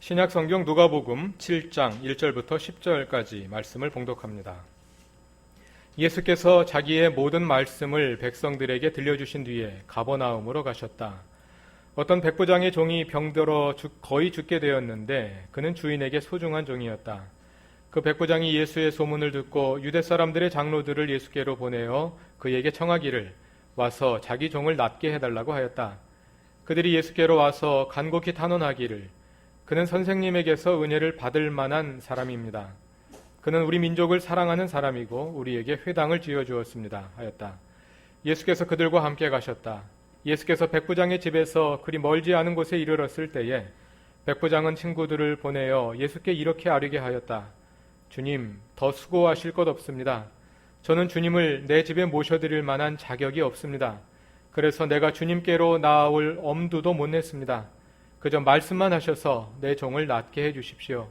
신약성경 누가복음 7장 1절부터 10절까지 말씀을 봉독합니다. 예수께서 자기의 모든 말씀을 백성들에게 들려주신 뒤에 가버나움으로 가셨다. 어떤 백부장의 종이 병들어 거의 죽게 되었는데 그는 주인에게 소중한 종이었다. 그 백부장이 예수의 소문을 듣고 유대 사람들의 장로들을 예수께로 보내어 그에게 청하기를 와서 자기 종을 낫게 해달라고 하였다. 그들이 예수께로 와서 간곡히 탄원하기를 그는 선생님에게서 은혜를 받을 만한 사람입니다. 그는 우리 민족을 사랑하는 사람이고 우리에게 회당을 지어주었습니다 하였다. 예수께서 그들과 함께 가셨다. 예수께서 백부장의 집에서 그리 멀지 않은 곳에 이르렀을 때에 백부장은 친구들을 보내어 예수께 이렇게 아뢰게 하였다. 주님, 더 수고하실 것 없습니다. 저는 주님을 내 집에 모셔드릴 만한 자격이 없습니다. 그래서 내가 주님께로 나아올 엄두도 못 냈습니다. 그저 말씀만 하셔서 내 종을 낫게 해주십시오.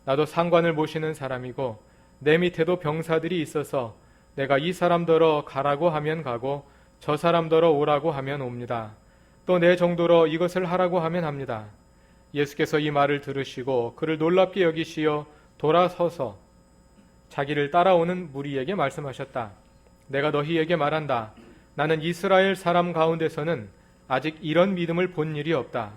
나도 상관을 모시는 사람이고 내 밑에도 병사들이 있어서 내가 이 사람더러 가라고 하면 가고 저 사람더러 오라고 하면 옵니다. 또 내 정도로 이것을 하라고 하면 합니다. 예수께서 이 말을 들으시고 그를 놀랍게 여기시어 돌아서서 자기를 따라오는 무리에게 말씀하셨다. 내가 너희에게 말한다. 나는 이스라엘 사람 가운데서는 아직 이런 믿음을 본 일이 없다.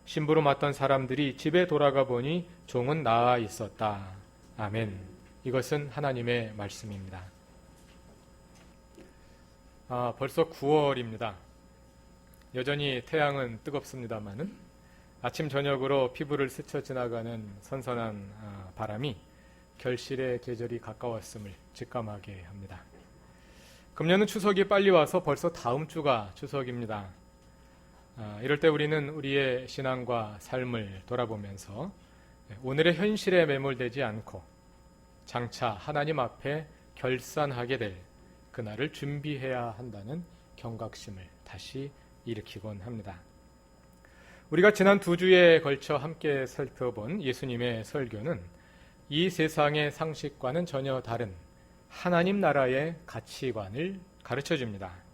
심부름 왔던 사람들이 집에 돌아가 보니 종은 나아 있었다. 아멘. 이것은 하나님의 말씀입니다. 벌써 9월입니다. 여전히 태양은 뜨겁습니다만은 아침 저녁으로 피부를 스쳐 지나가는 선선한 바람이 결실의 계절이 가까웠음을 직감하게 합니다. 금년은 추석이 빨리 와서 벌써 다음 주가 추석입니다. 이럴 때 우리는 우리의 신앙과 삶을 돌아보면서 오늘의 현실에 매몰되지 않고 장차 하나님 앞에 결산하게 될 그날을 준비해야 한다는 경각심을 다시 일으키곤 합니다. 우리가 지난 2주에 걸쳐 함께 살펴본 예수님의 설교는 이 세상의 상식과는 전혀 다른 하나님 나라의 가치관을 가르쳐줍니다.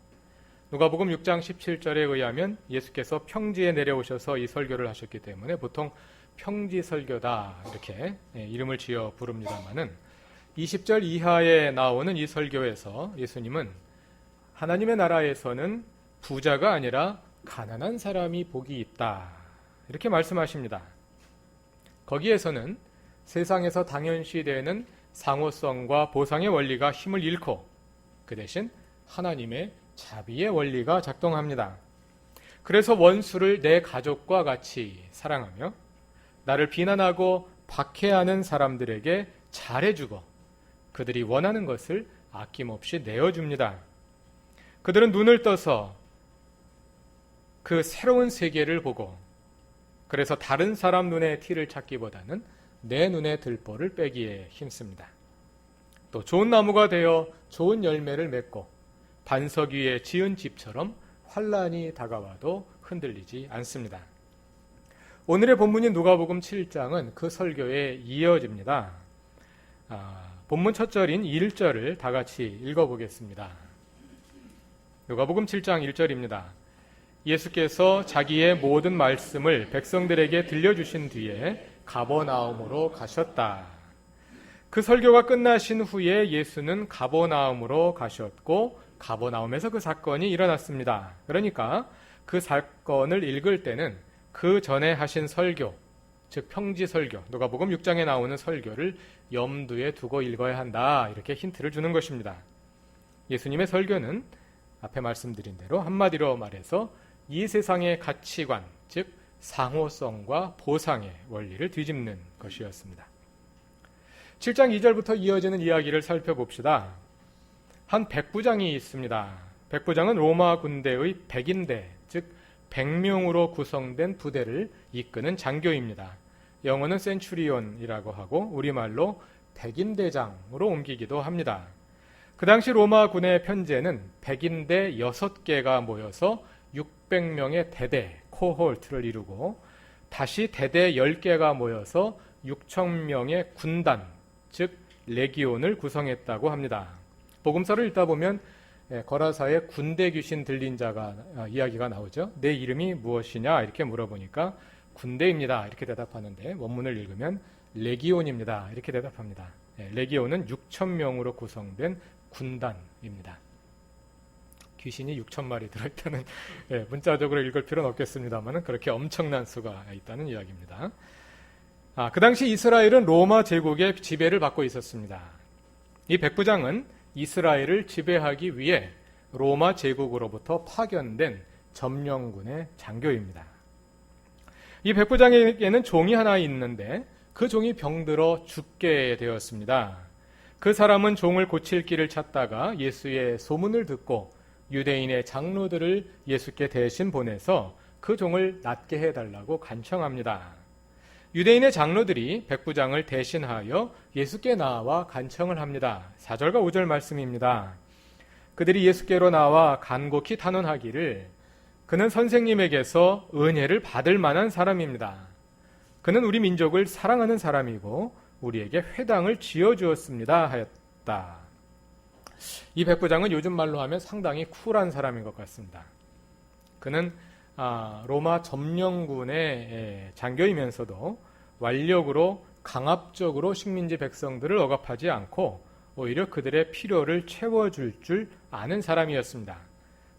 누가복음 6장 17절에 의하면 예수께서 평지에 내려오셔서 이 설교를 하셨기 때문에 보통 평지설교다 이렇게 이름을 지어 부릅니다마는 20절 이하에 나오는 이 설교에서 예수님은 하나님의 나라에서는 부자가 아니라 가난한 사람이 복이 있다 이렇게 말씀하십니다. 거기에서는 세상에서 당연시되는 상호성과 보상의 원리가 힘을 잃고 그 대신 하나님의 자비의 원리가 작동합니다. 그래서 원수를 내 가족과 같이 사랑하며 나를 비난하고 박해하는 사람들에게 잘해주고 그들이 원하는 것을 아낌없이 내어줍니다. 그들은 눈을 떠서 그 새로운 세계를 보고 그래서 다른 사람 눈에 티를 찾기보다는 내 눈에 들보를 빼기에 힘씁니다. 또 좋은 나무가 되어 좋은 열매를 맺고 반석 위에 지은 집처럼 환란이 다가와도 흔들리지 않습니다. 오늘의 본문인 누가복음 7장은 그 설교에 이어집니다. 본문 첫 절인 1절을 다 같이 읽어보겠습니다. 누가복음 7장 1절입니다. 예수께서 자기의 모든 말씀을 백성들에게 들려주신 뒤에 가버나움으로 가셨다. 그 설교가 끝나신 후에 예수는 가버나움으로 가셨고 가버나움에서 그 사건이 일어났습니다. 그러니까 그 사건을 읽을 때는 그 전에 하신 설교, 즉 평지설교, 누가복음 6장에 나오는 설교를 염두에 두고 읽어야 한다. 이렇게 힌트를 주는 것입니다. 예수님의 설교는 앞에 말씀드린 대로 한마디로 말해서 이 세상의 가치관, 즉 상호성과 보상의 원리를 뒤집는 것이었습니다. 7장 2절부터 이어지는 이야기를 살펴봅시다. 한 백부장이 있습니다. 백부장은 로마 군대의 백인대, 즉 100명으로 구성된 부대를 이끄는 장교입니다. 영어는 센츄리온이라고 하고 우리말로 백인대장으로 옮기기도 합니다. 그 당시 로마 군의 편제는 백인대 6개가 모여서 600명의 대대, 코홀트를 이루고 다시 대대 10개가 모여서 6,000명의 군단, 즉 레기온을 구성했다고 합니다. 복음서를 읽다 보면 거라사에 군대 귀신 들린 자가 이야기가 나오죠. 내 이름이 무엇이냐 이렇게 물어보니까 군대입니다. 이렇게 대답하는데 원문을 읽으면 레기온입니다. 이렇게 대답합니다. 레기온은 6,000명으로 구성된 군단입니다. 귀신이 6,000마리 들어있다는 문자적으로 읽을 필요는 없겠습니다만 그렇게 엄청난 수가 있다는 이야기입니다. 그 당시 이스라엘은 로마 제국의 지배를 받고 있었습니다. 이 백부장은 이스라엘을 지배하기 위해 로마 제국으로부터 파견된 점령군의 장교입니다. 이 백부장에게는 종이 하나 있는데 그 종이 병들어 죽게 되었습니다. 그 사람은 종을 고칠 길을 찾다가 예수의 소문을 듣고 유대인의 장로들을 예수께 대신 보내서 그 종을 낫게 해달라고 간청합니다. 유대인의 장로들이 백부장을 대신하여 예수께 나와 간청을 합니다. 4절과 5절 말씀입니다. 그들이 예수께로 나와 간곡히 탄원하기를 그는 선생님에게서 은혜를 받을 만한 사람입니다. 그는 우리 민족을 사랑하는 사람이고 우리에게 회당을 지어주었습니다 하였다. 이 백부장은 요즘 말로 하면 상당히 쿨한 사람인 것 같습니다. 그는 로마 점령군의 장교이면서도 완력으로 강압적으로 식민지 백성들을 억압하지 않고 오히려 그들의 필요를 채워줄 줄 아는 사람이었습니다.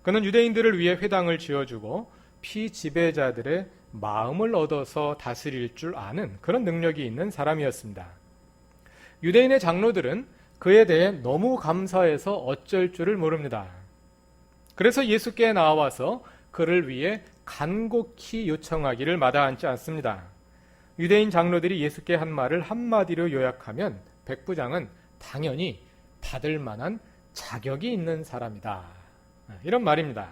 그는 유대인들을 위해 회당을 지어주고 피지배자들의 마음을 얻어서 다스릴 줄 아는 그런 능력이 있는 사람이었습니다. 유대인의 장로들은 그에 대해 너무 감사해서 어쩔 줄을 모릅니다. 그래서 예수께 나와서 그를 위해 간곡히 요청하기를 마다하지 않습니다. 유대인 장로들이 예수께 한 말을 한마디로 요약하면 백부장은 당연히 받을 만한 자격이 있는 사람이다. 이런 말입니다.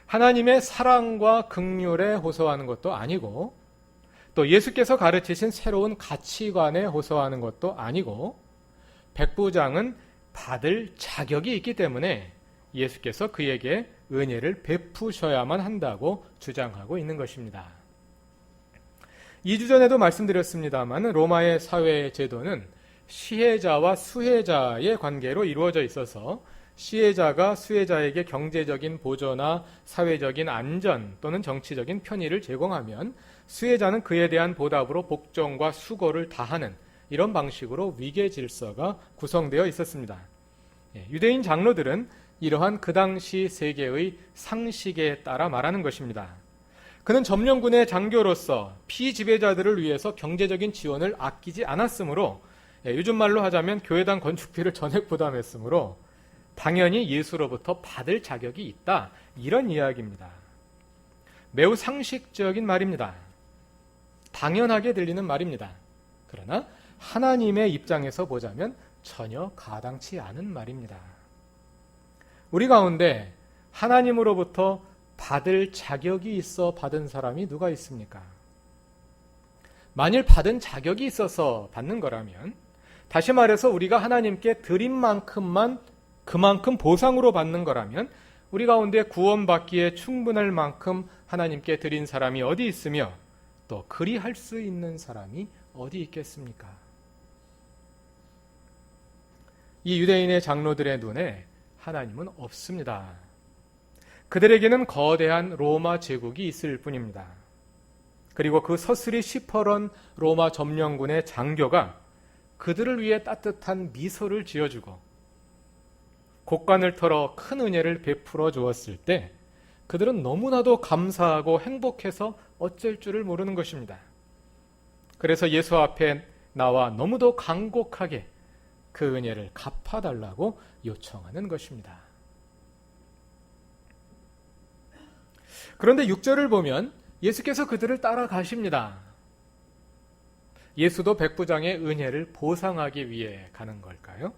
하나님의 사랑과 긍휼에 호소하는 것도 아니고 또 예수께서 가르치신 새로운 가치관에 호소하는 것도 아니고 백부장은 받을 자격이 있기 때문에 예수께서 그에게 은혜를 베푸셔야만 한다고 주장하고 있는 것입니다. 2주 전에도 말씀드렸습니다만 로마의 사회 제도는 시혜자와 수혜자의 관계로 이루어져 있어서 시혜자가 수혜자에게 경제적인 보조나 사회적인 안전 또는 정치적인 편의를 제공하면 수혜자는 그에 대한 보답으로 복종과 수고를 다하는 이런 방식으로 위계 질서가 구성되어 있었습니다. 유대인 장로들은 이러한 그 당시 세계의 상식에 따라 말하는 것입니다. 그는 점령군의 장교로서 피지배자들을 위해서 경제적인 지원을 아끼지 않았으므로 요즘 말로 하자면 교회당 건축비를 전액 부담했으므로 당연히 예수로부터 받을 자격이 있다. 이런 이야기입니다. 매우 상식적인 말입니다. 당연하게 들리는 말입니다. 그러나 하나님의 입장에서 보자면 전혀 가당치 않은 말입니다. 우리 가운데 하나님으로부터 받을 자격이 있어 받은 사람이 누가 있습니까? 만일 받은 자격이 있어서 받는 거라면 다시 말해서 우리가 하나님께 드린 만큼만 그만큼 보상으로 받는 거라면 우리 가운데 구원받기에 충분할 만큼 하나님께 드린 사람이 어디 있으며 또 그리할 수 있는 사람이 어디 있겠습니까? 이 유대인의 장로들의 눈에 하나님은 없습니다. 그들에게는 거대한 로마 제국이 있을 뿐입니다. 그리고 그 서슬이 시퍼런 로마 점령군의 장교가 그들을 위해 따뜻한 미소를 지어주고 곡간을 털어 큰 은혜를 베풀어 주었을 때 그들은 너무나도 감사하고 행복해서 어쩔 줄을 모르는 것입니다. 그래서 예수 앞에 나와 너무도 간곡하게 그 은혜를 갚아달라고 요청하는 것입니다. 그런데 6절을 보면 예수께서 그들을 따라가십니다. 예수도 백부장의 은혜를 보상하기 위해 가는 걸까요?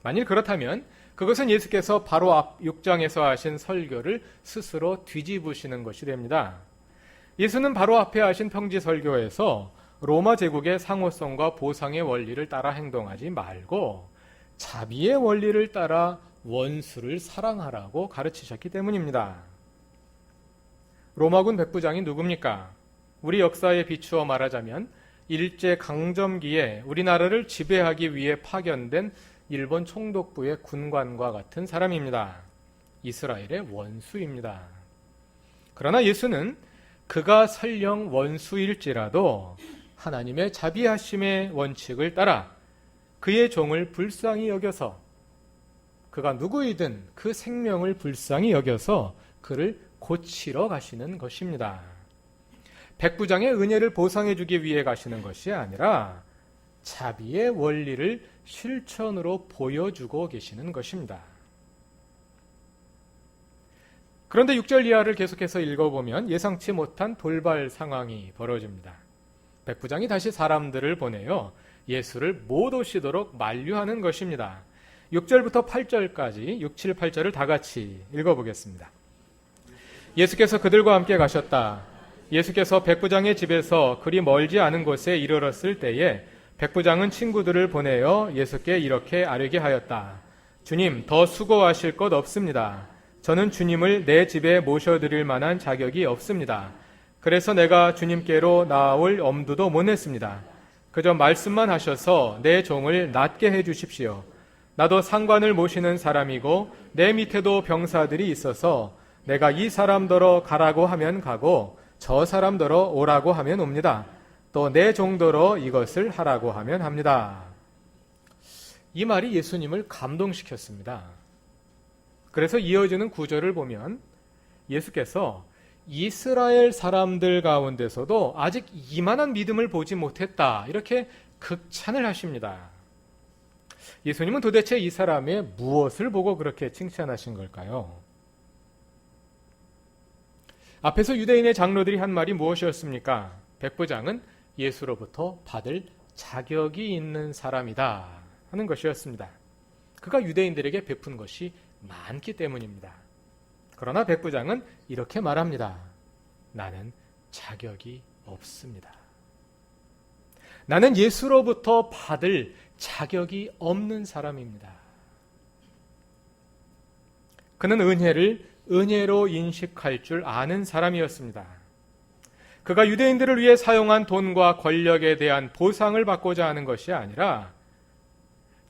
만일 그렇다면 그것은 예수께서 바로 앞 6장에서 하신 설교를 스스로 뒤집으시는 것이 됩니다. 예수는 바로 앞에 하신 평지 설교에서 로마 제국의 상호성과 보상의 원리를 따라 행동하지 말고 자비의 원리를 따라 원수를 사랑하라고 가르치셨기 때문입니다. 로마군 백부장이 누굽니까? 우리 역사에 비추어 말하자면 일제강점기에 우리나라를 지배하기 위해 파견된 일본 총독부의 군관과 같은 사람입니다. 이스라엘의 원수입니다. 그러나 예수는 그가 설령 원수일지라도 하나님의 자비하심의 원칙을 따라 그의 종을 불쌍히 여겨서, 그가 누구이든 그 생명을 불쌍히 여겨서 그를 고치러 가시는 것입니다. 백부장의 은혜를 보상해 주기 위해 가시는 것이 아니라 자비의 원리를 실천으로 보여주고 계시는 것입니다. 그런데 6절 이하를 계속해서 읽어보면 예상치 못한 돌발 상황이 벌어집니다. 백부장이 다시 사람들을 보내어 예수를 못 오시도록 만류하는 것입니다. 6절부터 8절까지 6, 7, 8절을 다 같이 읽어보겠습니다. 예수께서 그들과 함께 가셨다. 예수께서 백부장의 집에서 그리 멀지 않은 곳에 이르렀을 때에 백부장은 친구들을 보내어 예수께 이렇게 아뢰게 하였다. 주님, 더 수고하실 것 없습니다. 저는 주님을 내 집에 모셔드릴 만한 자격이 없습니다. 그래서 내가 주님께로 나아올 엄두도 못 냈습니다. 그저 말씀만 하셔서 내 종을 낫게 해주십시오. 나도 상관을 모시는 사람이고 내 밑에도 병사들이 있어서 내가 이 사람더러 가라고 하면 가고 저 사람더러 오라고 하면 옵니다. 또 내 종더러 이것을 하라고 하면 합니다. 이 말이 예수님을 감동시켰습니다. 그래서 이어지는 구절을 보면 예수께서 이스라엘 사람들 가운데서도 아직 이만한 믿음을 보지 못했다, 이렇게 극찬을 하십니다. 예수님은 도대체 이 사람의 무엇을 보고 그렇게 칭찬하신 걸까요? 앞에서 유대인의 장로들이 한 말이 무엇이었습니까? 백부장은 예수로부터 받을 자격이 있는 사람이다 하는 것이었습니다. 그가 유대인들에게 베푼 것이 많기 때문입니다. 그러나 백부장은 이렇게 말합니다. 나는 자격이 없습니다. 나는 예수로부터 받을 자격이 없는 사람입니다. 그는 은혜를 은혜로 인식할 줄 아는 사람이었습니다. 그가 유대인들을 위해 사용한 돈과 권력에 대한 보상을 받고자 하는 것이 아니라,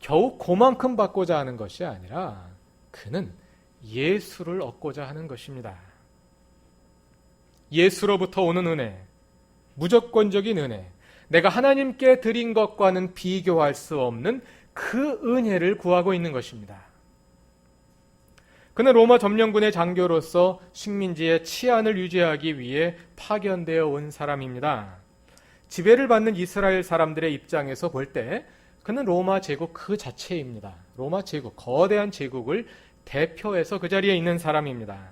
겨우 그만큼 받고자 하는 것이 아니라 그는 예수를 얻고자 하는 것입니다. 예수로부터 오는 은혜, 무조건적인 은혜, 내가 하나님께 드린 것과는 비교할 수 없는 그 은혜를 구하고 있는 것입니다. 그는 로마 점령군의 장교로서 식민지의 치안을 유지하기 위해 파견되어 온 사람입니다. 지배를 받는 이스라엘 사람들의 입장에서 볼 때 그는 로마 제국 그 자체입니다. 로마 제국, 거대한 제국을 대표해서 그 자리에 있는 사람입니다.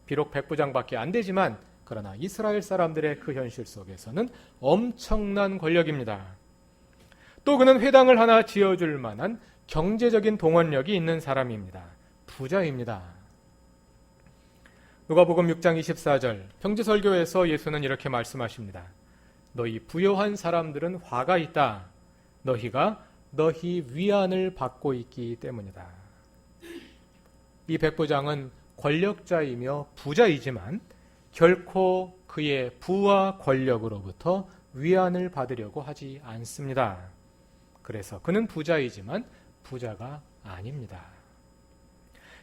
비록 백부장밖에 안 되지만 그러나 이스라엘 사람들의 그 현실 속에서는 엄청난 권력입니다. 또 그는 회당을 하나 지어줄 만한 경제적인 동원력이 있는 사람입니다. 부자입니다. 누가복음 6장 24절 평지설교에서 예수는 이렇게 말씀하십니다. 너희 부요한 사람들은 화가 있다. 너희가 너희 위안을 받고 있기 때문이다. 이 백부장은 권력자이며 부자이지만 결코 그의 부와 권력으로부터 위안을 받으려고 하지 않습니다. 그래서 그는 부자이지만 부자가 아닙니다.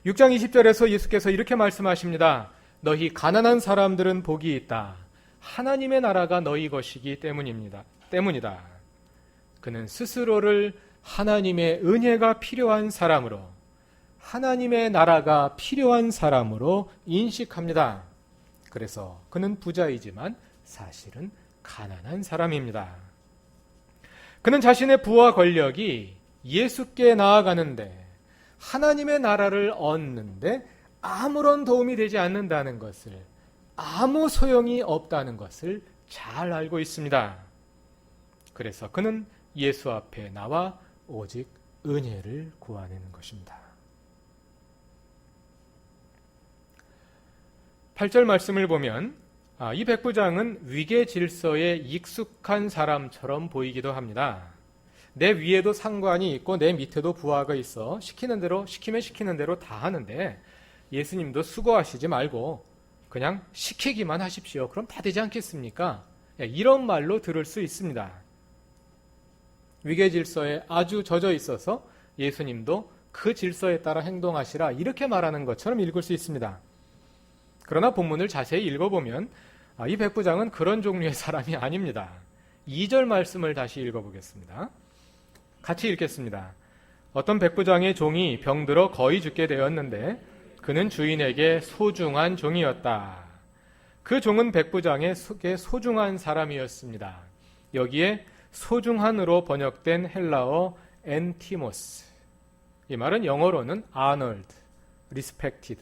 6장 20절에서 예수께서 이렇게 말씀하십니다. 너희 가난한 사람들은 복이 있다. 하나님의 나라가 너희 것이기 때문이다. 그는 스스로를 하나님의 은혜가 필요한 사람으로, 하나님의 나라가 필요한 사람으로 인식합니다. 그래서 그는 부자이지만 사실은 가난한 사람입니다. 그는 자신의 부와 권력이 예수께 나아가는데, 하나님의 나라를 얻는데 아무런 도움이 되지 않는다는 것을, 아무 소용이 없다는 것을 잘 알고 있습니다. 그래서 그는 예수 앞에 나와 오직 은혜를 구하는 것입니다. 8절 말씀을 보면 이 백부장은 위계 질서에 익숙한 사람처럼 보이기도 합니다. 내 위에도 상관이 있고 내 밑에도 부하가 있어 시키는 대로, 시키면 시키는 대로 다 하는데 예수님도 수고하시지 말고 그냥 시키기만 하십시오. 그럼 다 되지 않겠습니까? 이런 말로 들을 수 있습니다. 위계 질서에 아주 젖어 있어서 예수님도 그 질서에 따라 행동하시라, 이렇게 말하는 것처럼 읽을 수 있습니다. 그러나 본문을 자세히 읽어보면 이 백부장은 그런 종류의 사람이 아닙니다. 2절 말씀을 다시 읽어보겠습니다. 같이 읽겠습니다. 어떤 백부장의 종이 병들어 거의 죽게 되었는데 그는 주인에게 소중한 종이었다. 그 종은 백부장에게 소중한 사람이었습니다. 여기에 소중한으로 번역된 헬라어 엔티모스, 이 말은 영어로는 honored, respected,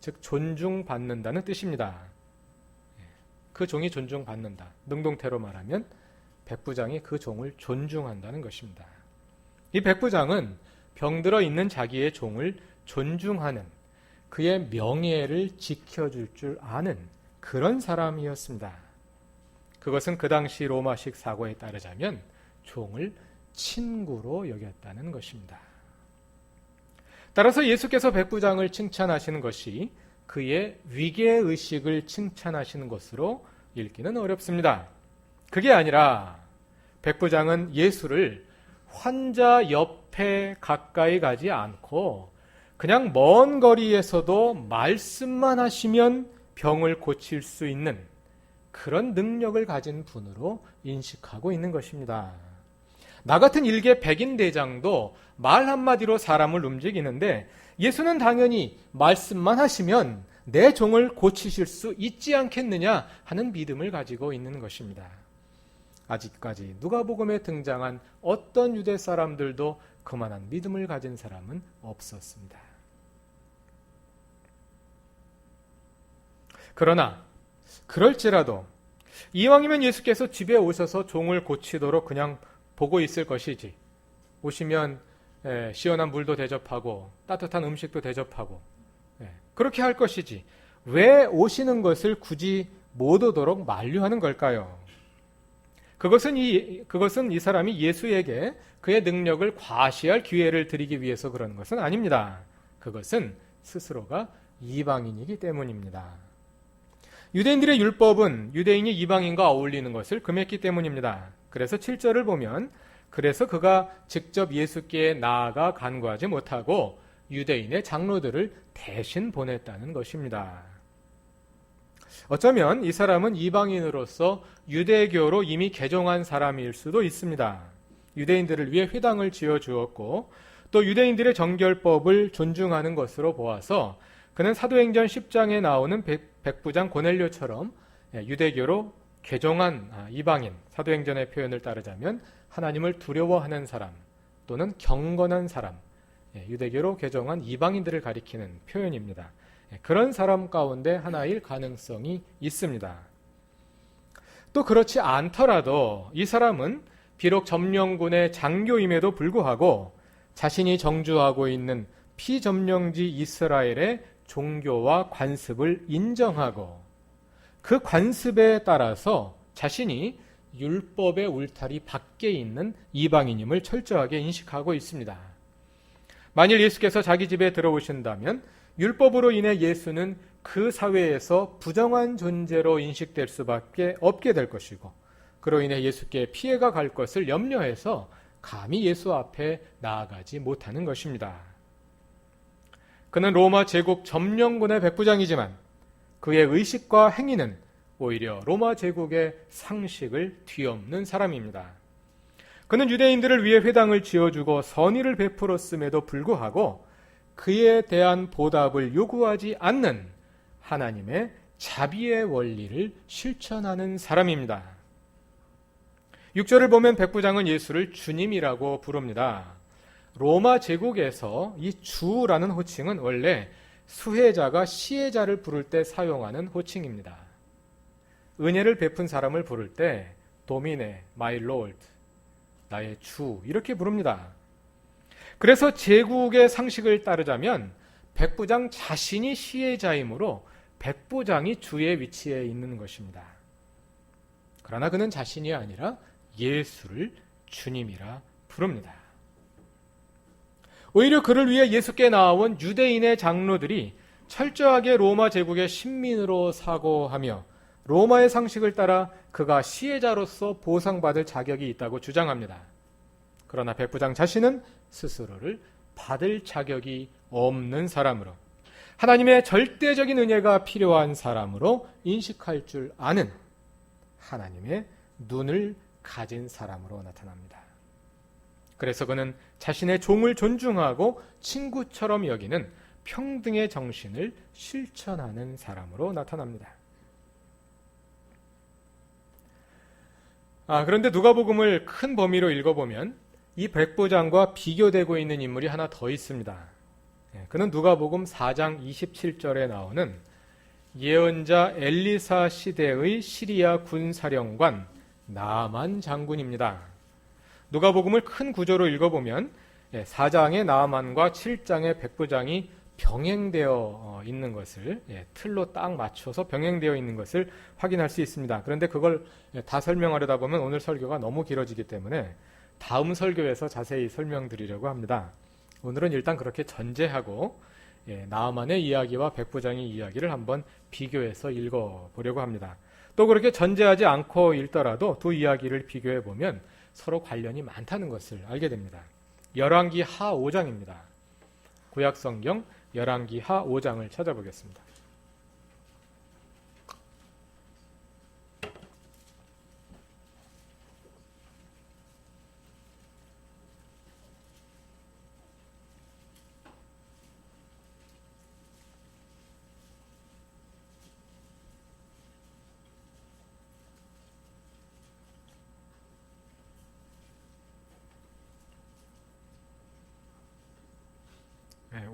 즉 존중받는다는 뜻입니다. 그 종이 존중받는다. 능동태로 말하면 백부장이 그 종을 존중한다는 것입니다. 이 백부장은 병들어 있는 자기의 종을 존중하는, 그의 명예를 지켜줄 줄 아는 그런 사람이었습니다. 그것은 그 당시 로마식 사고에 따르자면 종을 친구로 여겼다는 것입니다. 따라서 예수께서 백부장을 칭찬하시는 것이 그의 위계의식을 칭찬하시는 것으로 읽기는 어렵습니다. 그게 아니라 백부장은 예수를 환자 옆에 가까이 가지 않고 그냥 먼 거리에서도 말씀만 하시면 병을 고칠 수 있는 그런 능력을 가진 분으로 인식하고 있는 것입니다. 나 같은 일개 백인 대장도 말 한마디로 사람을 움직이는데 예수는 당연히 말씀만 하시면 내 종을 고치실 수 있지 않겠느냐 하는 믿음을 가지고 있는 것입니다. 아직까지 누가복음에 등장한 어떤 유대 사람들도 그만한 믿음을 가진 사람은 없었습니다. 그러나 그럴지라도 이왕이면 예수께서 집에 오셔서 종을 고치도록 그냥 보고 있을 것이지, 오시면 시원한 물도 대접하고 따뜻한 음식도 대접하고 그렇게 할 것이지 왜 오시는 것을 굳이 못 오도록 만류하는 걸까요? 그것은 이 사람이 예수에게 그의 능력을 과시할 기회를 드리기 위해서 그런 것은 아닙니다. 그것은 스스로가 이방인이기 때문입니다. 유대인들의 율법은 유대인이 이방인과 어울리는 것을 금했기 때문입니다. 그래서 7절을 보면 그래서 그가 직접 예수께 나아가 간구하지 못하고 유대인의 장로들을 대신 보냈다는 것입니다. 어쩌면 이 사람은 이방인으로서 유대교로 이미 개종한 사람일 수도 있습니다. 유대인들을 위해 회당을 지어주었고 또 유대인들의 정결법을 존중하는 것으로 보아서 그는 사도행전 10장에 나오는 백부장 고넬료처럼 유대교로 개종한 이방인, 사도행전의 표현을 따르자면 하나님을 두려워하는 사람 또는 경건한 사람, 유대교로 개종한 이방인들을 가리키는 표현입니다. 그런 사람 가운데 하나일 가능성이 있습니다. 또 그렇지 않더라도 이 사람은 비록 점령군의 장교임에도 불구하고 자신이 정주하고 있는 피점령지 이스라엘의 종교와 관습을 인정하고 그 관습에 따라서 자신이 율법의 울타리 밖에 있는 이방인임을 철저하게 인식하고 있습니다. 만일 예수께서 자기 집에 들어오신다면 율법으로 인해 예수는 그 사회에서 부정한 존재로 인식될 수밖에 없게 될 것이고 그로 인해 예수께 피해가 갈 것을 염려해서 감히 예수 앞에 나아가지 못하는 것입니다. 그는 로마 제국 점령군의 백부장이지만 그의 의식과 행위는 오히려 로마 제국의 상식을 뒤엎는 사람입니다. 그는 유대인들을 위해 회당을 지어주고 선의를 베풀었음에도 불구하고 그에 대한 보답을 요구하지 않는 하나님의 자비의 원리를 실천하는 사람입니다. 6절을 보면 백부장은 예수를 주님이라고 부릅니다. 로마 제국에서 이 주라는 호칭은 원래 수혜자가 시혜자를 부를 때 사용하는 호칭입니다. 은혜를 베푼 사람을 부를 때 도미네, 마이 롤드, 나의 주 이렇게 부릅니다. 그래서 제국의 상식을 따르자면 백부장 자신이 시혜자이므로 백부장이 주의 위치에 있는 것입니다. 그러나 그는 자신이 아니라 예수를 주님이라 부릅니다. 오히려 그를 위해 예수께 나온 유대인의 장로들이 철저하게 로마 제국의 신민으로 사고하며 로마의 상식을 따라 그가 시혜자로서 보상받을 자격이 있다고 주장합니다. 그러나 백부장 자신은 스스로를 받을 자격이 없는 사람으로 하나님의 절대적인 은혜가 필요한 사람으로 인식할 줄 아는 하나님의 눈을 가진 사람으로 나타납니다. 그래서 그는 자신의 종을 존중하고 친구처럼 여기는 평등의 정신을 실천하는 사람으로 나타납니다. 그런데 누가복음을 큰 범위로 읽어보면 이 백부장과 비교되고 있는 인물이 하나 더 있습니다. 그는 누가복음 4장 27절에 나오는 예언자 엘리사 시대의 시리아 군사령관 나아만 장군입니다. 누가복음을 큰 구조로 읽어보면 4장의 나아만과 7장의 백부장이 병행되어 있는 것을 틀로 딱 맞춰서 병행되어 있는 것을 확인할 수 있습니다. 그런데 그걸 다 설명하려다 보면 오늘 설교가 너무 길어지기 때문에 다음 설교에서 자세히 설명드리려고 합니다. 오늘은 일단 그렇게 전제하고 나아만의 이야기와 백부장의 이야기를 한번 비교해서 읽어보려고 합니다. 또 그렇게 전제하지 않고 읽더라도 두 이야기를 비교해 보면 서로 관련이 많다는 것을 알게 됩니다. 열왕기 하 5장입니다. 구약성경 열왕기 하 5장을 찾아보겠습니다.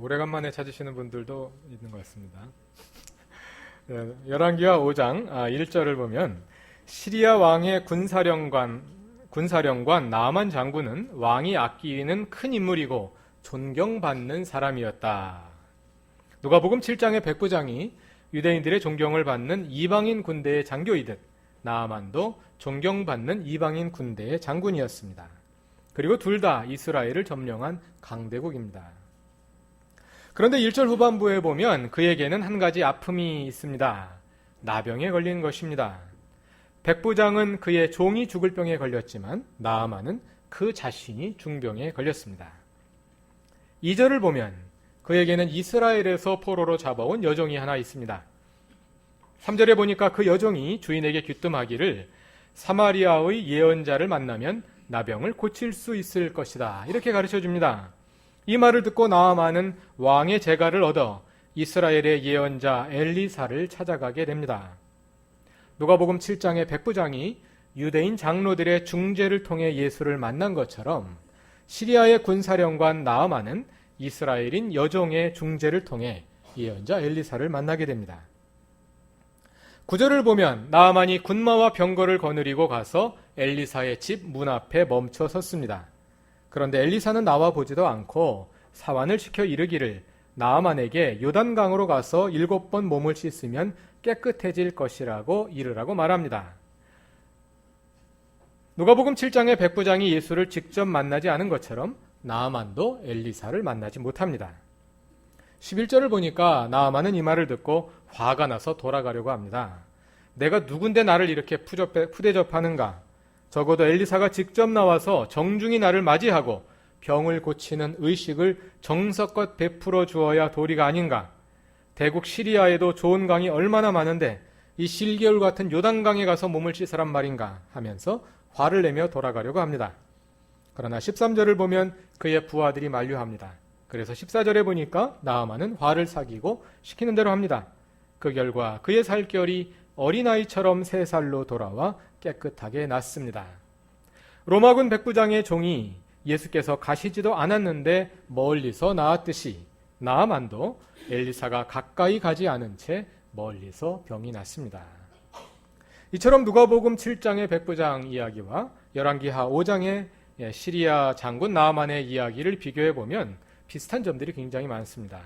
오래간만에 찾으시는 분들도 있는 것 같습니다. 열왕기하 5장 1절을 보면 시리아 왕의 군사령관 나아만 장군은 왕이 아끼는 큰 인물이고 존경받는 사람이었다. 누가복음 7장의 백부장이 유대인들의 존경을 받는 이방인 군대의 장교이듯 나아만도 존경받는 이방인 군대의 장군이었습니다. 그리고 둘 다 이스라엘을 점령한 강대국입니다. 그런데 1절 후반부에 보면 그에게는 한 가지 아픔이 있습니다. 나병에 걸린 것입니다. 백부장은 그의 종이 죽을 병에 걸렸지만 나아만은 그 자신이 중병에 걸렸습니다. 2절을 보면 그에게는 이스라엘에서 포로로 잡아온 여종이 하나 있습니다. 3절에 보니까 그 여종이 주인에게 귀뜸하기를 사마리아의 예언자를 만나면 나병을 고칠 수 있을 것이다. 이렇게 가르쳐 줍니다. 이 말을 듣고 나아만은 왕의 재가를 얻어 이스라엘의 예언자 엘리사를 찾아가게 됩니다. 누가복음 7장의 백부장이 유대인 장로들의 중재를 통해 예수를 만난 것처럼 시리아의 군사령관 나아만은 이스라엘인 여종의 중재를 통해 예언자 엘리사를 만나게 됩니다. 9절을 보면 나아만이 군마와 병거를 거느리고 가서 엘리사의 집 문 앞에 멈춰 섰습니다. 그런데 엘리사는 나와 보지도 않고 사환을 시켜 이르기를 나아만에게 요단강으로 가서 7번 몸을 씻으면 깨끗해질 것이라고 이르라고 말합니다. 누가복음 7장의 백부장이 예수를 직접 만나지 않은 것처럼 나아만도 엘리사를 만나지 못합니다. 11절을 보니까 나아만은 이 말을 듣고 화가 나서 돌아가려고 합니다. 내가 누군데 나를 이렇게 푸대접하는가? 적어도 엘리사가 직접 나와서 정중히 나를 맞이하고 병을 고치는 의식을 정석껏 베풀어 주어야 도리가 아닌가. 대국 시리아에도 좋은 강이 얼마나 많은데 이 실개울 같은 요단강에 가서 몸을 씻으란 말인가 하면서 화를 내며 돌아가려고 합니다. 그러나 13절을 보면 그의 부하들이 만류합니다. 그래서 14절에 보니까 나아만은 화를 사기고 시키는 대로 합니다. 그 결과 그의 살결이 어린아이처럼 3살로 돌아와 깨끗하게 났습니다. 로마군 백부장의 종이 예수께서 가시지도 않았는데 멀리서 나았듯이 나아만도 엘리사가 가까이 가지 않은 채 멀리서 병이 났습니다. 이처럼 누가복음 7장의 백부장 이야기와 열왕기하 5장의 시리아 장군 나아만의 이야기를 비교해 보면 비슷한 점들이 굉장히 많습니다.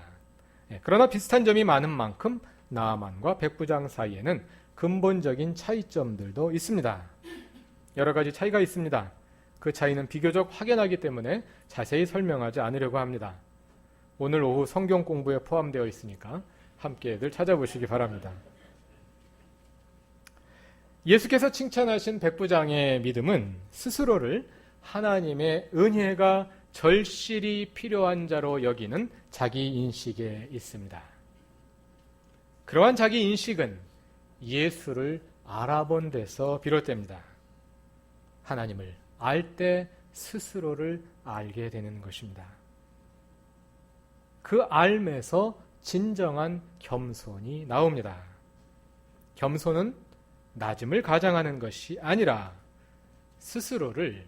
그러나 비슷한 점이 많은 만큼 나아만과 백부장 사이에는 근본적인 차이점들도 있습니다. 여러 가지 차이가 있습니다. 그 차이는 비교적 확연하기 때문에 자세히 설명하지 않으려고 합니다. 오늘 오후 성경 공부에 포함되어 있으니까 함께들 찾아보시기 바랍니다. 예수께서 칭찬하신 백부장의 믿음은 스스로를 하나님의 은혜가 절실히 필요한 자로 여기는 자기 인식에 있습니다. 그러한 자기 인식은 예수를 알아본 데서 비롯됩니다. 하나님을 알 때 스스로를 알게 되는 것입니다. 그 알에서 진정한 겸손이 나옵니다. 겸손은 낮음을 가장하는 것이 아니라 스스로를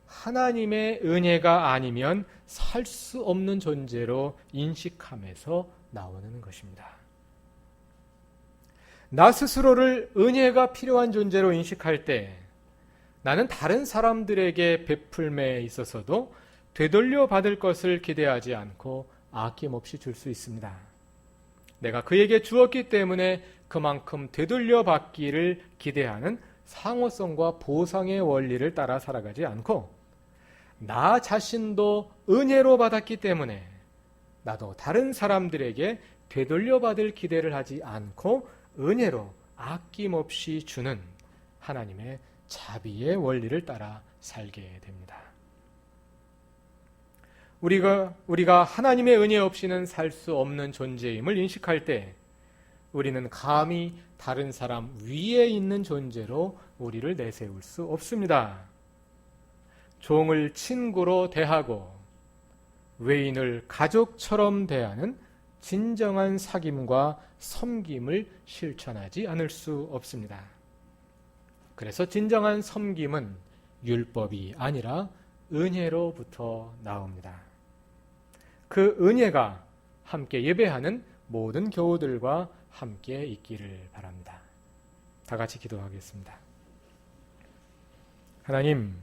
하나님의 은혜가 아니면 살 수 없는 존재로 인식함에서 나오는 것입니다. 나 스스로를 은혜가 필요한 존재로 인식할 때 나는 다른 사람들에게 베풀매에 있어서도 되돌려 받을 것을 기대하지 않고 아낌없이 줄 수 있습니다. 내가 그에게 주었기 때문에 그만큼 되돌려 받기를 기대하는 상호성과 보상의 원리를 따라 살아가지 않고 나 자신도 은혜로 받았기 때문에 나도 다른 사람들에게 되돌려 받을 기대를 하지 않고 은혜로 아낌없이 주는 하나님의 자비의 원리를 따라 살게 됩니다. 우리가 하나님의 은혜 없이는 살 수 없는 존재임을 인식할 때 우리는 감히 다른 사람 위에 있는 존재로 우리를 내세울 수 없습니다. 종을 친구로 대하고 외인을 가족처럼 대하는 진정한 사귐과 섬김을 실천하지 않을 수 없습니다. 그래서 진정한 섬김은 율법이 아니라 은혜로부터 나옵니다. 그 은혜가 함께 예배하는 모든 교우들과 함께 있기를 바랍니다. 다 같이 기도하겠습니다. 하나님,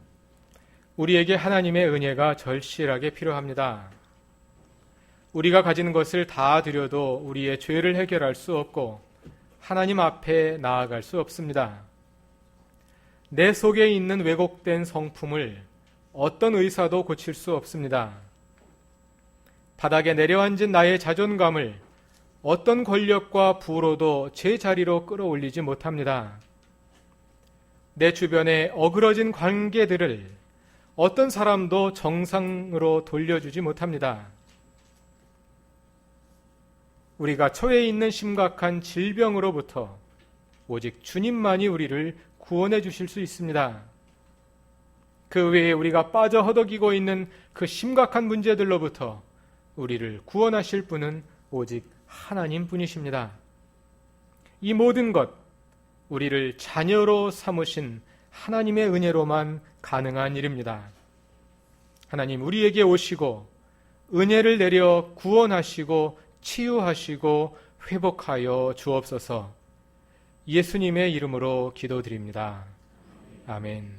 우리에게 하나님의 은혜가 절실하게 필요합니다. 우리가 가진 것을 다 드려도 우리의 죄를 해결할 수 없고 하나님 앞에 나아갈 수 없습니다. 내 속에 있는 왜곡된 성품을 어떤 의사도 고칠 수 없습니다. 바닥에 내려앉은 나의 자존감을 어떤 권력과 부로도 제 자리로 끌어올리지 못합니다. 내 주변에 어그러진 관계들을 어떤 사람도 정상으로 돌려주지 못합니다. 우리가 처해 있는 심각한 질병으로부터 오직 주님만이 우리를 구원해 주실 수 있습니다. 그 외에 우리가 빠져 허덕이고 있는 그 심각한 문제들로부터 우리를 구원하실 분은 오직 하나님 분이십니다. 이 모든 것, 우리를 자녀로 삼으신 하나님의 은혜로만 가능한 일입니다. 하나님, 우리에게 오시고 은혜를 내려 구원하시고 치유하시고 회복하여 주옵소서. 예수님의 이름으로 기도드립니다. 아멘.